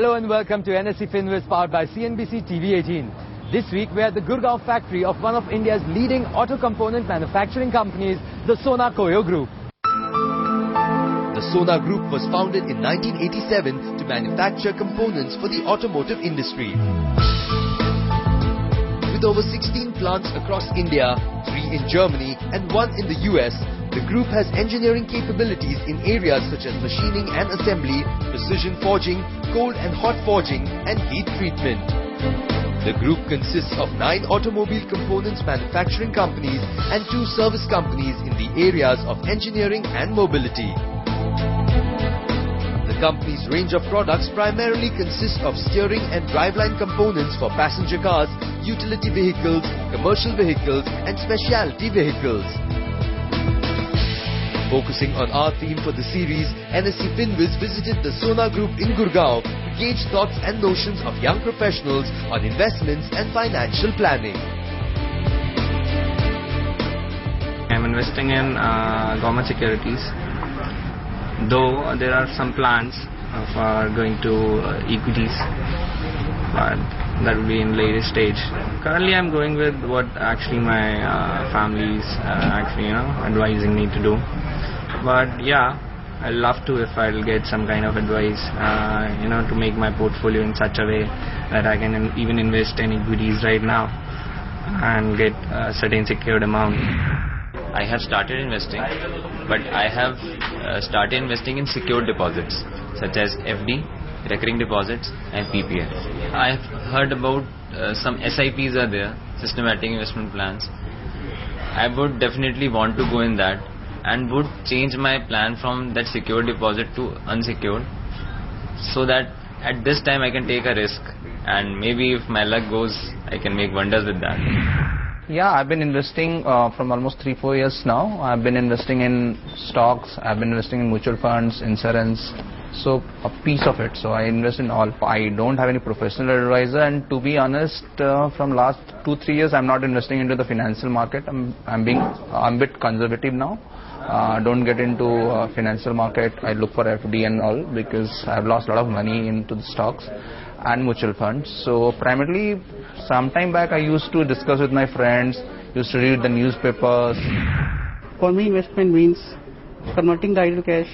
Hello and welcome to NSE Finvest powered by CNBC TV 18. This week we are at the Gurgaon factory of one of India's leading auto component manufacturing companies, the Sona Koyo Group. The Sona Group was founded in 1987 to manufacture components for the automotive industry. With over 16 plants across India, 3 in Germany and 1 in the US, the group has engineering capabilities in areas such as machining and assembly, precision forging, cold and hot forging and heat treatment. The group consists of 9 automobile components manufacturing companies and 2 service companies in the areas of engineering and mobility. The company's range of products primarily consists of steering and driveline components for passenger cars, utility vehicles, commercial vehicles and specialty vehicles. Focusing on our theme for the series, NSE Finvest visited the Sona Group in Gurgaon to gauge thoughts and notions of young professionals on investments and financial planning. I'm investing in government securities, though there are some plans of going to equities, but that will be in later stage. Currently I'm going with what actually my family is advising me to do. But yeah, I'd love to if I'll get some kind of advice, to make my portfolio in such a way that I can even invest in equities right now and get a certain secured amount. I have started investing, but I have started investing in secured deposits such as FD, recurring deposits and PPF. I have heard about some SIPs are there, systematic investment plans. I would definitely want to go in that and would change my plan from that secured deposit to unsecured, so that at this time I can take a risk and maybe if my luck goes, I can make wonders with that. Yeah, I've been investing from almost 3-4 years now. I've been investing in stocks, I've been investing in mutual funds, insurance, so a piece of it. So I invest in all. I don't have any professional advisor, and to be honest, from last 2-3 years I'm not investing into the financial market. I'm a bit conservative now. Don't get into financial market. I look for FD and all because I've lost a lot of money into the stocks and mutual funds. So primarily, some time back I used to discuss with my friends, used to read the newspapers. For me, investment means converting the idle cash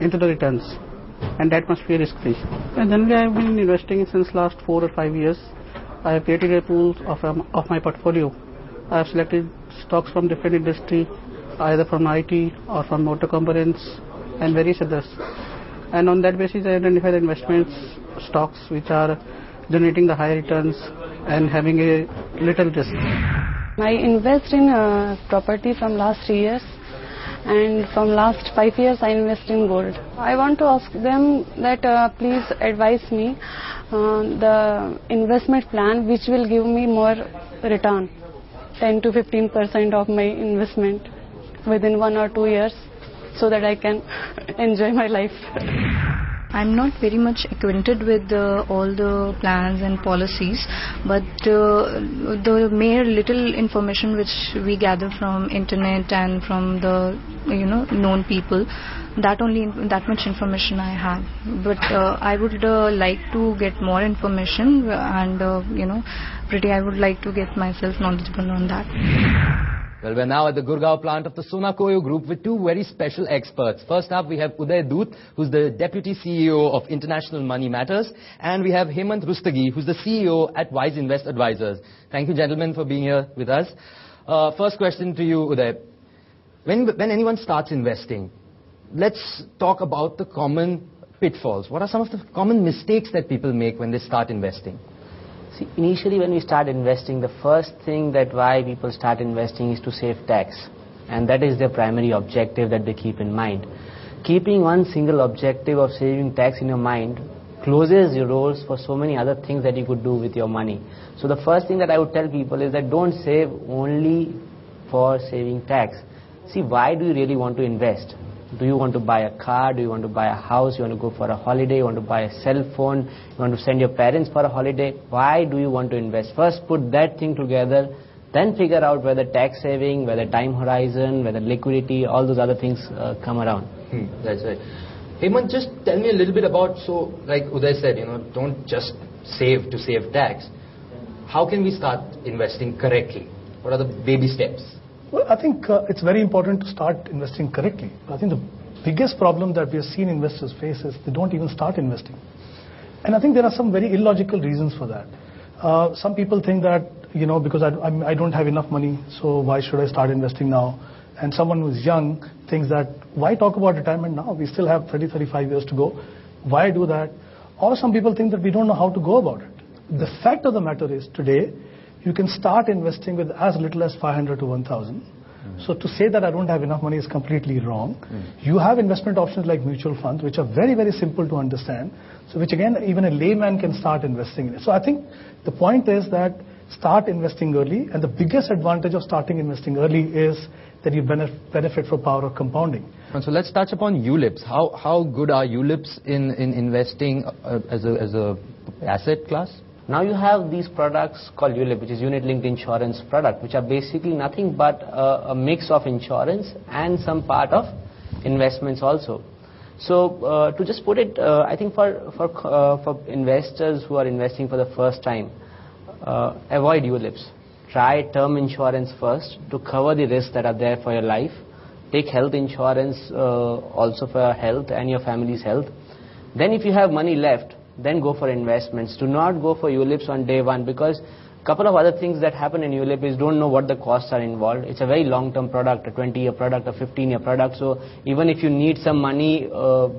into the returns, and that must be risk-free. And generally I have been investing since last 4 or 5 years. I have created a pool of my portfolio. I have selected stocks from different industry, either from IT or from motor components and various others. And on that basis I identify the investments, stocks which are generating the high returns and having a little risk. I invest in property from last 3 years, and from last 5 years I invest in gold. I want to ask them that please advise me the investment plan which will give me more return, 10 to 15% of my investment within 1 or 2 years, so that I can enjoy my life. I'm not very much acquainted with all the plans and policies, but the mere little information which we gather from internet and from the known people, that much information I have. But I would like to get more information, and I would like to get myself knowledgeable on that. Well, we're now at the Gurgaon plant of the Sona Koyo Group with 2 very special experts. First up, we have Uday Doot, who's the Deputy CEO of International Money Matters, and we have HEMANT Rustagi, who's the CEO at Wiseinvest Advisors. Thank you, gentlemen, for being here with us. First question to you, Uday. When anyone starts investing, let's talk about the common pitfalls. What are some of the common mistakes that people make when they start investing? See, initially when we start investing, the first thing that why people start investing is to save tax, and that is their primary objective that they keep in mind. Keeping one single objective of saving tax in your mind closes your doors for so many other things that you could do with your money. So the first thing that I would tell people is that don't save only for saving tax. See, why do you really want to invest? Do you want to buy a car? Do you want to buy a house? You want to go for a holiday? You want to buy a cell phone? You want to send your parents for a holiday? Why do you want to invest? First put that thing together, then figure out whether tax saving, whether time horizon, whether liquidity, all those other things come around. That's right. Hemant, just tell me a little bit about, so like Uday said, don't just save to save tax. How can we start investing correctly? What are the baby steps? Well, I think it's very important to start investing correctly. I think the biggest problem that we have seen investors face is they don't even start investing. And I think there are some very illogical reasons for that. Some people think that, because I don't have enough money, so why should I start investing now? And someone who's young thinks that, why talk about retirement now? We still have 30, 35 years to go. Why do that? Or some people think that we don't know how to go about it. The fact of the matter is, today, you can start investing with as little as 500 to 1,000. So to say that I don't have enough money is completely wrong. You have investment options like mutual funds, which are very, very simple to understand. So which again, even a layman can start investing in it. So I think the point is that start investing early, and the biggest advantage of starting investing early is that you benefit from power of compounding. So let's touch upon ULIPs. How good are ULIPs in investing as a asset class? Now you have these products called ULIP, which is unit linked insurance product, which are basically nothing but a mix of insurance and some part of investments also. So to just put it, I think for investors who are investing for the first time, avoid ULIPs. Try term insurance first to cover the risks that are there for your life. Take health insurance also for your health and your family's health. Then if you have money left, then go for investments. Do not go for ULIPs on day one, because a couple of other things that happen in ULIP is don't know what the costs are involved. It's a very long-term product, a 20-year product, a 15-year product. So even if you need some money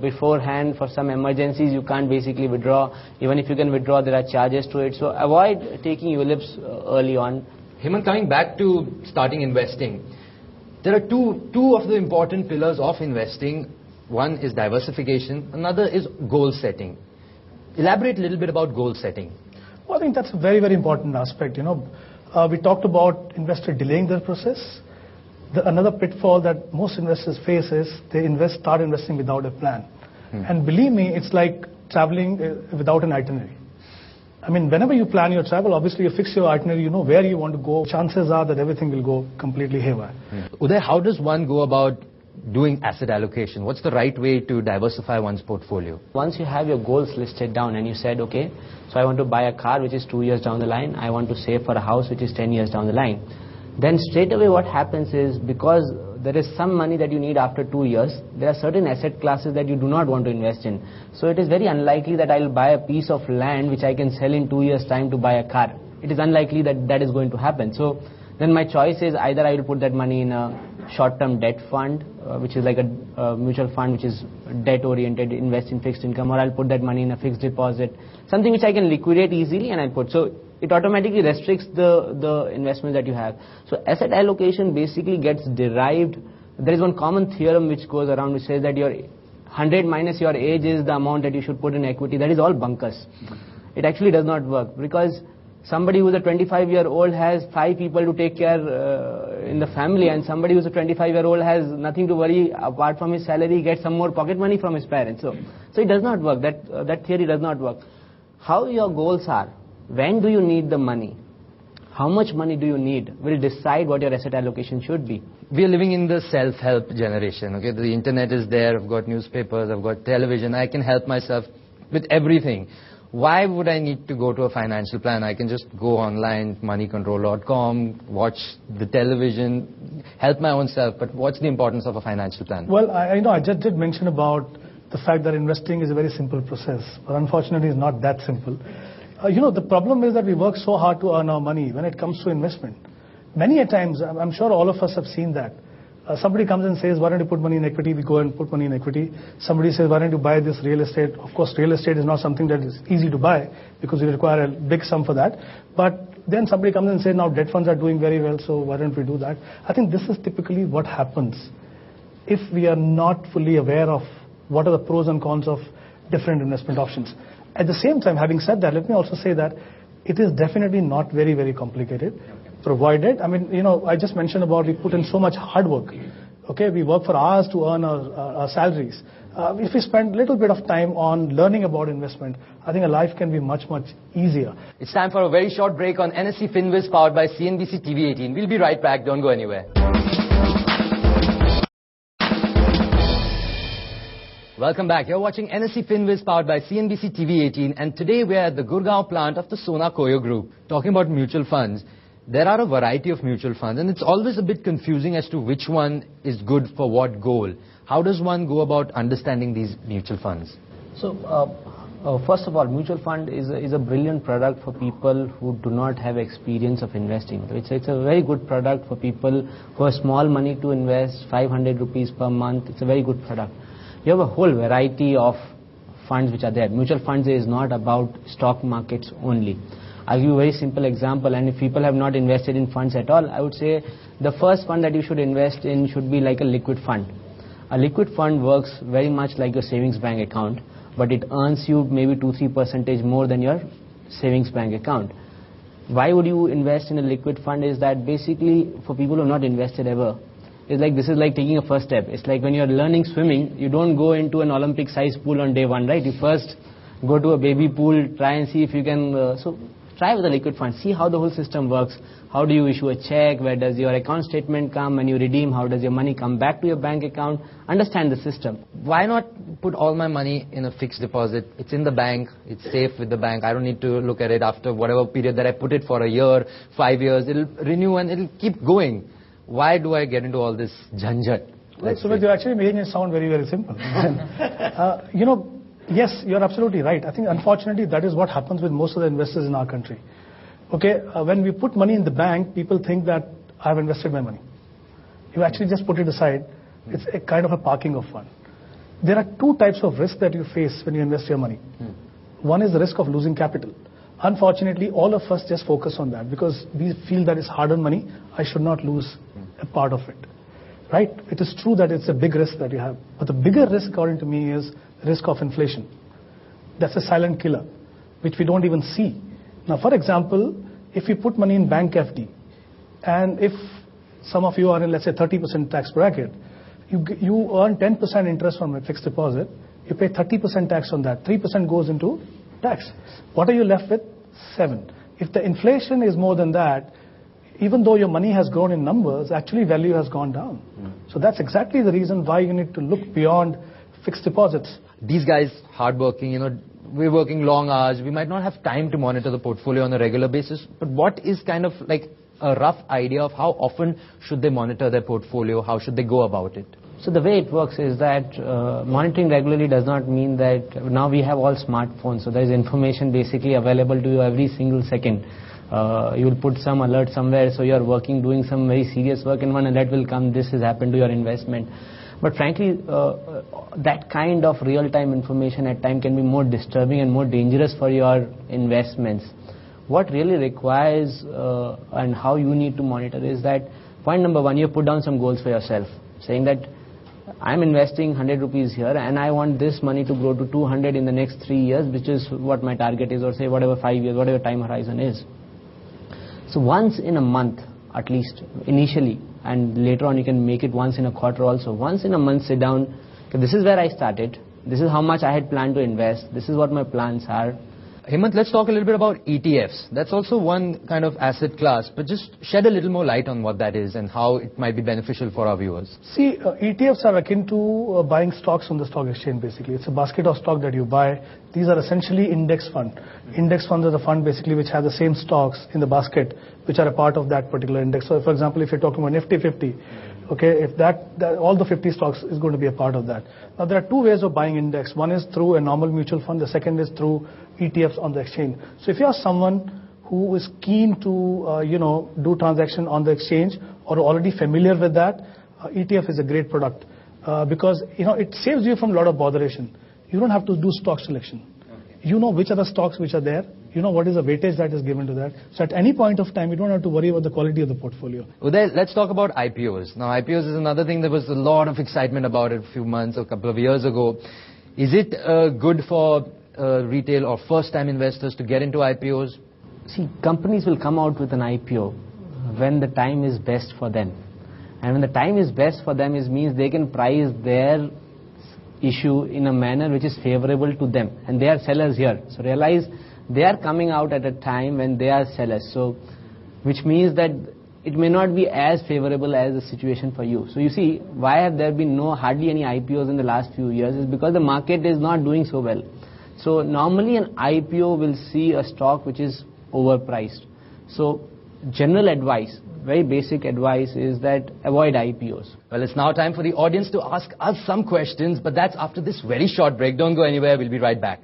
beforehand for some emergencies, you can't basically withdraw. Even if you can withdraw, there are charges to it. So avoid taking ULIPs early on. Hemant, coming back to starting investing, there are two of the important pillars of investing. One is diversification, another is goal setting. Elaborate a little bit about goal setting. Well, I think that's a very, very important aspect. We talked about investors delaying their process. Another pitfall that most investors face is they start investing without a plan. And believe me, it's like traveling without an itinerary. I mean, whenever you plan your travel, obviously you fix your itinerary, you know where you want to go. Chances are that everything will go completely haywire. Uday, how does one go about doing asset allocation? What's the right way to diversify one's portfolio? Once you have your goals listed down and you said, okay, so I want to buy a car which is 2 years down the line, I want to save for a house which is 10 years down the line, then straight away what happens is, because there is some money that you need after 2 years, there are certain asset classes that you do not want to invest in. So it is very unlikely that I will buy a piece of land which I can sell in 2 years' time to buy a car. It is unlikely that that is going to happen. So then my choice is either I will put that money in a short-term debt fund, which is like a mutual fund which is debt-oriented, invest in fixed income, or I'll put that money in a fixed deposit, something which I can liquidate easily and I'll put. So it automatically restricts the investments that you have. So asset allocation basically gets derived. There is one common theorem which goes around which says that your 100 minus your age is the amount that you should put in equity. That is all bunkers. It actually does not work, because somebody who's a 25-year-old has 5 people to take care in the family, and somebody who's a 25-year-old has nothing to worry apart from his salary, gets some more pocket money from his parents. So it does not work. That theory does not work. How your goals are, when do you need the money, how much money do you need, will decide what your asset allocation should be. We are living in the self-help generation. Okay, the internet is there. I've got newspapers. I've got television. I can help myself with everything. Why would I need to go to a financial plan? I can just go online, moneycontrol.com, watch the television, help my own self. But what's the importance of a financial plan? Well, I know I just did mention about the fact that investing is a very simple process, but unfortunately it's not that simple. The problem is that we work so hard to earn our money when it comes to investment. Many a times, I'm sure all of us have seen that. Somebody comes and says, why don't you put money in equity? We go and put money in equity. Somebody says, why don't you buy this real estate? Of course, real estate is not something that is easy to buy because you require a big sum for that. But then somebody comes and says, now debt funds are doing very well, so why don't we do that? I think this is typically what happens if we are not fully aware of what are the pros and cons of different investment options. At the same time, having said that, let me also say that it is definitely not very, very complicated. Provided, I just mentioned about we put in so much hard work. Okay, we work for hours to earn our salaries. If we spend a little bit of time on learning about investment, I think our life can be much, much easier. It's time for a very short break on NSE FinViz powered by CNBC TV 18. We'll be right back. Don't go anywhere. Welcome back. You're watching NSE FinViz powered by CNBC TV 18, and today we're at the Gurgaon plant of the Sona Koyo Group. Talking about mutual funds, there are a variety of mutual funds, and it's always a bit confusing as to which one is good for what goal. How does one go about understanding these mutual funds? So, first of all, mutual fund is a brilliant product for people who do not have experience of investing. It's a very good product for people who have small money to invest, 500 rupees per month. It's a very good product. You have a whole variety of funds which are there. Mutual funds is not about stock markets only. I'll give you a very simple example, and if people have not invested in funds at all, I would say the first fund that you should invest in should be like a liquid fund. A liquid fund works very much like your savings bank account, but it earns you maybe 2-3% more than your savings bank account. Why would you invest in a liquid fund is that basically for people who have not invested ever, this is like taking a first step. It's like when you're learning swimming, you don't go into an Olympic size pool on day one, right? You first go to a baby pool, try and see if you can, so try with a liquid fund, see how the whole system works. How do you issue a check? Where does your account statement come? When you redeem, how does your money come back to your bank account? Understand the system. Why not put all my money in a fixed deposit? It's in the bank, it's safe with the bank. I don't need to look at it after whatever period that I put it for, a year, 5 years. It'll renew and it'll keep going. Why do I get into all this janjat? So you're actually making it sound very, very simple. Yes, you're absolutely right. I think unfortunately that is what happens with most of the investors in our country. Okay, when we put money in the bank, people think that I've invested my money. You actually just put it aside. It's a kind of a parking of fund. There are two types of risk that you face when you invest your money. One is the risk of losing capital. Unfortunately, all of us just focus on that because we feel that it's hard-earned money. I should not lose a part of it. Right? It is true that it's a big risk that you have. But the bigger risk, according to me, is risk of inflation. That's a silent killer, which we don't even see. Now, for example, if you put money in bank FD, and if some of you are in, let's say, 30% tax bracket, you earn 10% interest from a fixed deposit, you pay 30% tax on that, 3% goes into tax. What are you left with? 7. If the inflation is more than that, even though your money has grown in numbers, actually value has gone down. So that's exactly the reason why you need to look beyond fixed deposits. These guys, hardworking, we're working long hours. We might not have time to monitor the portfolio on a regular basis. But what is kind of like a rough idea of how often should they monitor their portfolio? How should they go about it? So the way it works is that monitoring regularly does not mean that now we have all smartphones. So there is information basically available to you every single second. You will put some alert somewhere, so you are working, doing some very serious work, and one alert will come, this has happened to your investment. But frankly, that kind of real-time information at times can be more disturbing and more dangerous for your investments. What really requires and how you need to monitor is that, point number one, you put down some goals for yourself, saying that I'm investing 100 rupees here and I want this money to grow to 200 in the next 3 years, which is what my target is, or say whatever 5 years, whatever time horizon is. So once in a month, at least initially, and later on you can make it once in a quarter also. Once in a month, sit down. Okay, this is where I started. This is how much I had planned to invest. This is what my plans are. Hemant, let's talk a little bit about ETFs. That's also one kind of asset class, but just shed a little more light on what that is and how it might be beneficial for our viewers. See, ETFs are akin to buying stocks on the stock exchange, basically. It's a basket of stock that you buy. These are essentially index fund. Index funds are the fund basically which have the same stocks in the basket which are a part of that particular index. So, for example, if you're talking about Nifty 50, okay, if that all the 50 stocks is going to be a part of that. Now, there are two ways of buying index. One is through a normal mutual fund. The second is through ETFs on the exchange. So, if you are someone who is keen to, do transaction on the exchange or already familiar with that, ETF is a great product because, it saves you from a lot of botheration. You don't have to do stock selection. You know which are the stocks which are there. You know what is the weightage that is given to that. So at any point of time, you don't have to worry about the quality of the portfolio. Uday, let's talk about IPOs. Now, IPOs is another thing. There was a lot of excitement about it a few months or a couple of years ago. Is it good for retail or first-time investors to get into IPOs? See, companies will come out with an IPO when the time is best for them. And when the time is best for them, it means they can price their issue in a manner which is favorable to them, and they are sellers here. So realize they are coming out at a time when they are sellers, so which means that it may not be as favorable as the situation for you. So you see, why have there been hardly any IPOs in the last few years is because the market is not doing so well. So normally an IPO will see a stock which is overpriced. So general advice, very basic advice is that avoid IPOs. Well, it's now time for the audience to ask us some questions, but that's after this very short break. Don't go anywhere, we'll be right back.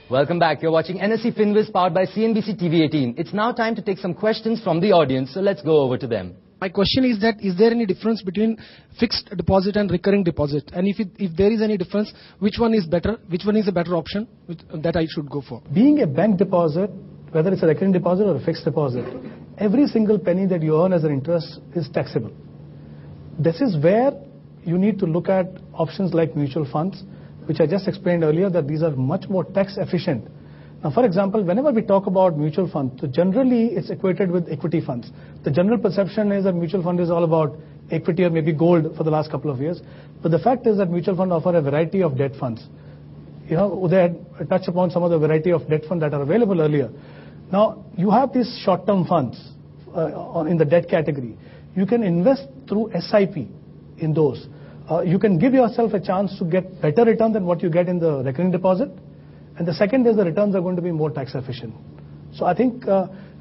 Welcome back. You're watching NSE FinViz powered by CNBC TV 18. It's now time to take some questions from the audience, so let's go over to them. My question is that, is there any difference between fixed deposit and recurring deposit? And if there is any difference, which one is better? Which one is a better option that I should go for? Being a bank deposit, whether it's a recurring deposit or a fixed deposit, every single penny that you earn as an interest is taxable. This is where you need to look at options like mutual funds, which I just explained earlier, that these are much more tax efficient. Now, for example, whenever we talk about mutual funds, so generally it's equated with equity funds. The general perception is that mutual fund is all about equity or maybe gold for the last couple of years. But the fact is that mutual funds offer a variety of debt funds. You know, Uday had touched upon some of the variety of debt funds that are available earlier. Now, you have these short-term funds in the debt category. You can invest through SIP in those. You can give yourself a chance to get better return than what you get in the recurring deposit. And the second is the returns are going to be more tax efficient. So I think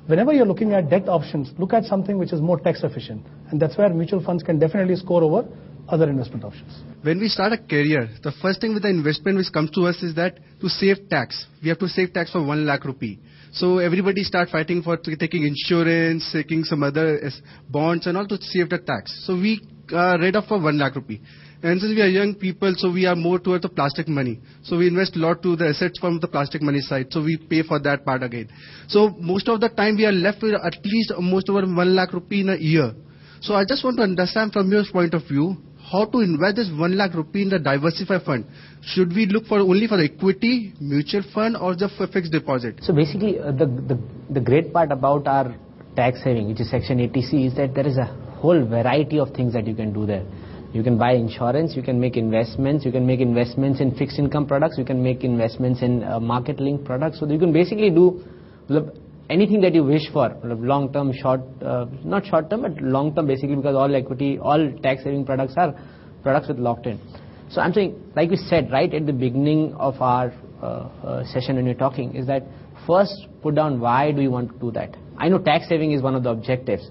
whenever you're looking at debt options, look at something which is more tax efficient. And that's where mutual funds can definitely score over other investment options. When we start a career, the first thing with the investment which comes to us is that to save tax. We have to save tax for 1 lakh rupee. So everybody start fighting for taking insurance, taking some other bonds and all to save the tax. So we read off for 1 lakh rupee. And since we are young people, so we are more towards the plastic money. So we invest a lot to the assets from the plastic money side. So we pay for that part again. So most of the time we are left with at least almost over 1 lakh rupee in a year. So I just want to understand from your point of view, how to invest this 1 lakh rupee in the diversified fund. Should we look for only for the equity, mutual fund or the fixed deposit? So basically the great part about our tax saving, which is Section 80C, is that there is a whole variety of things that you can do there. You can buy insurance, you can make investments in fixed income products, you can make investments in market linked products. So you can basically do anything that you wish for, long term, not short term, but long term basically, because all tax saving products are products with locked in. So I'm saying, like we said right at the beginning of our session when we're talking, is that first put down why do you want to do that. I know tax saving is one of the objectives.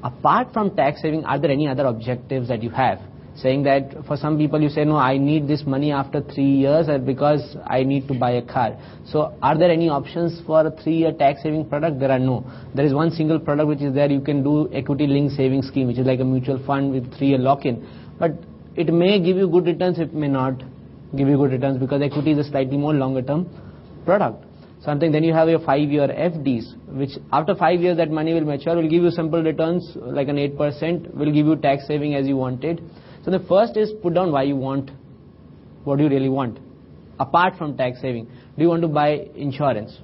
Apart from tax saving, are there any other objectives that you have? Saying that for some people you say, no, I need this money after 3 years because I need to buy a car. So are there any options for a 3-year tax saving product? There are no. There is one single product which is there. You can do equity linked saving scheme, which is like a mutual fund with 3-year lock-in. But it may give you good returns, it may not give you good returns, because equity is a slightly more longer term product. Something, then you have your 5-year FDs, which after 5 years that money will mature, will give you simple returns like an 8%, will give you tax saving as you wanted. So the first is put down why you want, what do you really want, apart from tax saving. Do you want to buy insurance?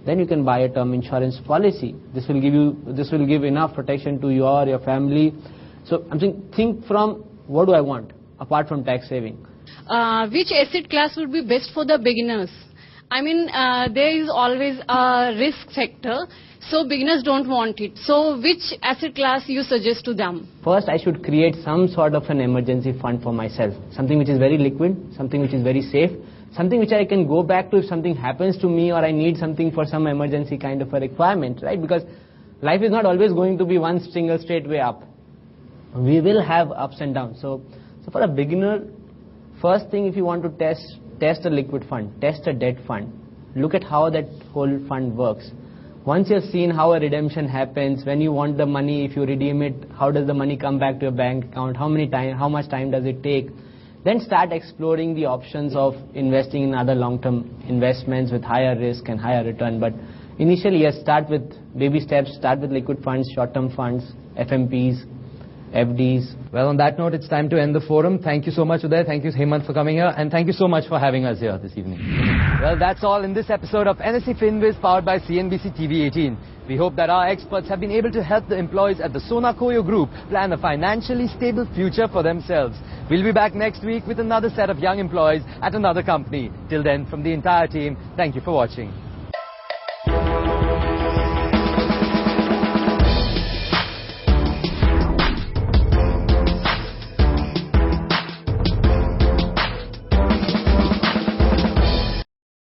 Then you can buy a term insurance policy. This will give enough protection to you or your family. So I'm saying, think from what do I want apart from tax saving. Which asset class would be best for the beginners? I mean, there is always a risk factor, so beginners don't want it. So which asset class you suggest to them? First, I should create some sort of an emergency fund for myself. Something which is very liquid, something which is very safe, something which I can go back to if something happens to me or I need something for some emergency kind of a requirement, right? Because life is not always going to be one single straight way up. We will have ups and downs. So for a beginner, first thing, if you want to test a liquid fund, test a debt fund, look at how that whole fund works. Once you've seen how a redemption happens, when you want the money, if you redeem it, how does the money come back to your bank account, how much time does it take, then start exploring the options of investing in other long-term investments with higher risk and higher return. But initially, yes, start with baby steps, start with liquid funds, short-term funds, FMPs, FDs. Well, on that note, it's time to end the forum. Thank you so much, Uday. Thank you, Hemant, for coming here. And thank you so much for having us here this evening. Well, that's all in this episode of NSE FinViz powered by CNBC TV 18. We hope that our experts have been able to help the employees at the Sona Koyo Group plan a financially stable future for themselves. We'll be back next week with another set of young employees at another company. Till then, from the entire team, thank you for watching.